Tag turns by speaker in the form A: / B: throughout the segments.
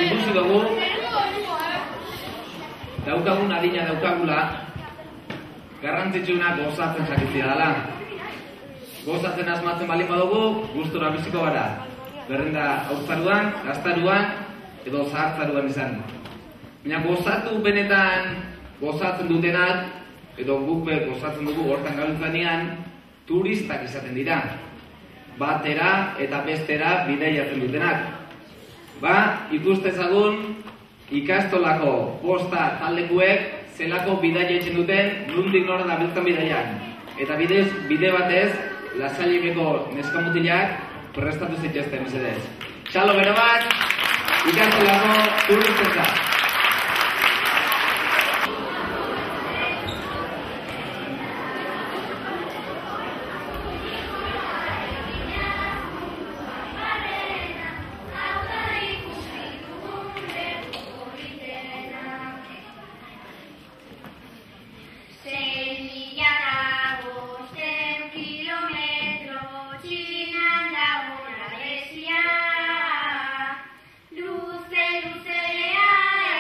A: ikusi dugu daukagun adina daukagula garrantzitsuna gozatzen jakitzea dela. Gozatzen asmatzen baldin badugu, gustura biziko gara. Berrenda haurtzaruan, gaztaruan edo zahartzaruan izan. Baina gozatu benetan gozatzen dutenak, edo guk gozatzen dugu hortan gabiltzanean, turistak izaten dira. Batera eta bestera bidaiatzen dutenak. Ikustezagun ikastolako posta taldekuek zelako bidaia egiten duten nondik nora dabiltzan bidaian. Eta bide batez, Lasaieko neskamutilak prestatu zituzten mesedez. Txalo bero bat, ikastolako turistentzat.
B: Luze, luzerea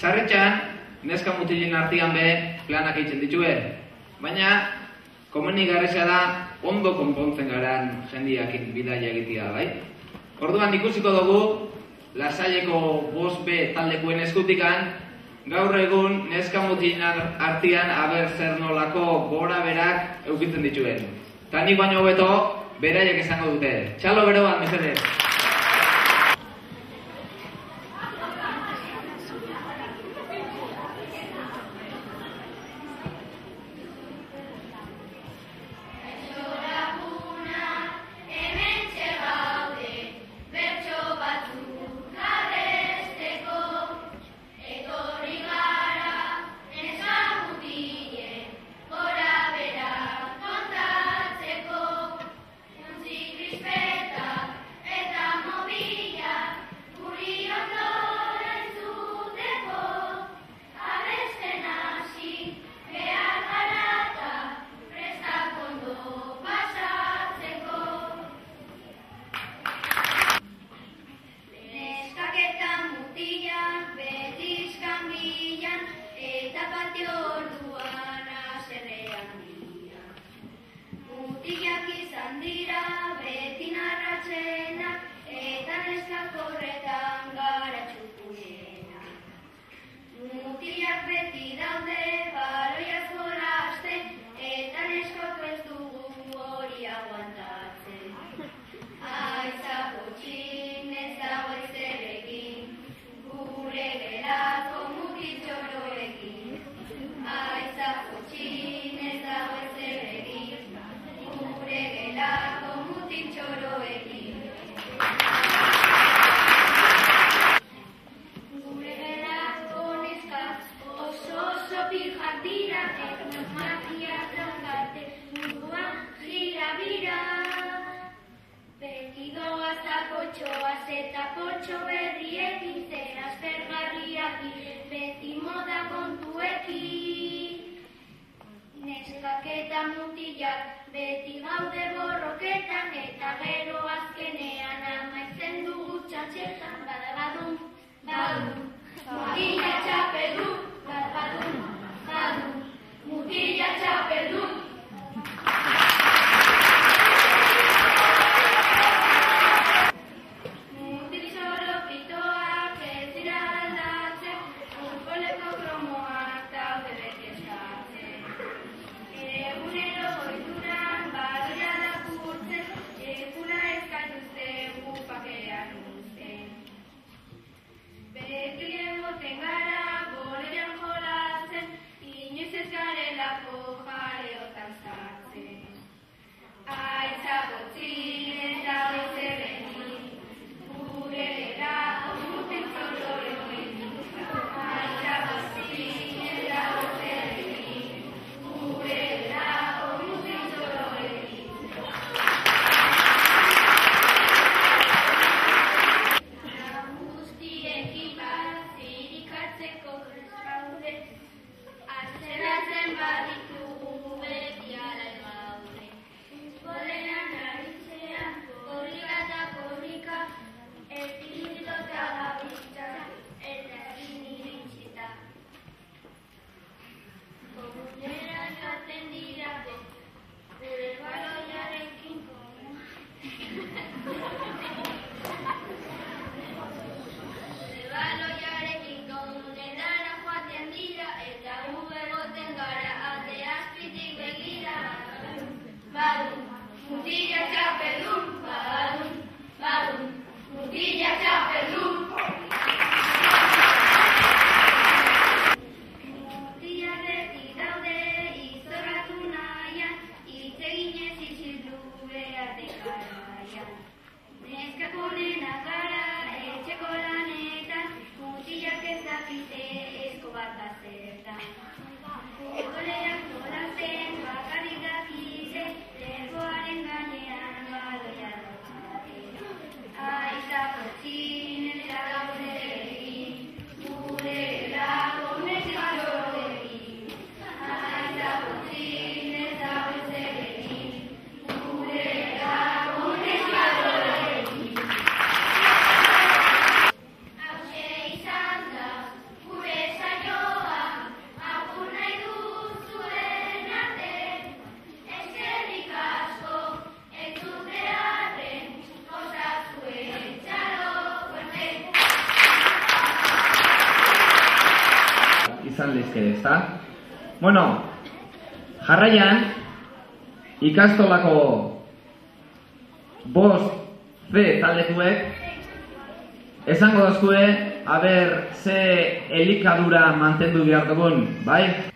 A: Sarritxan, neska mutilen artean be planak egiten ditue. Baina, komenigarria da ondo konpontzen garan jendiakin bidaia egitea, bai? Orduan ikusiko dugu, Lasaileko 5B taldekoen eskutikan, gaur egun neska mutilen artean aber zer nolako gora berak eukitzen dituen. Ta nik baino hobeto, beraiek esango dute. Txalo beroan, mesedez.
B: Beti gaude borroketan eta gero azkenean amaitzen dugu txantxetan. Badabadun, badun, mutila txapeldun. Badabadun, badun, mutila txapeldun. Mutil zoropitoak ez dira aldatzen, futboleko kromoak daude beti eskatzen. Egunero goizuran baloia lapurtzen, ekuna eskaituzten gupakean uzten. Beti egoten gara golean jolatzen, inoiz ez garelako jareotan sartzen. Aitza gotzin eta goize behin, gure gerako mutil zoroen. Aitza gotzin eta goize behin, gure gerako mutil zoroen. Guztiekin bat zirikatzeko gaude, atzeratzen baditugu beti ala gaude. Golean aritzean, korrika eta korrika, epilota gabitza eta egin iritsita. Komunera joaten dira, gure baloiarekin baloiarekin komunera joaten dira, eta gu egoten gara atea
A: izan lezke, ezta? Bueno, jarraian, ikastolako 5 C taldetuek esango dozkue, aber, ze elikadura mantendu behar dugun, bai?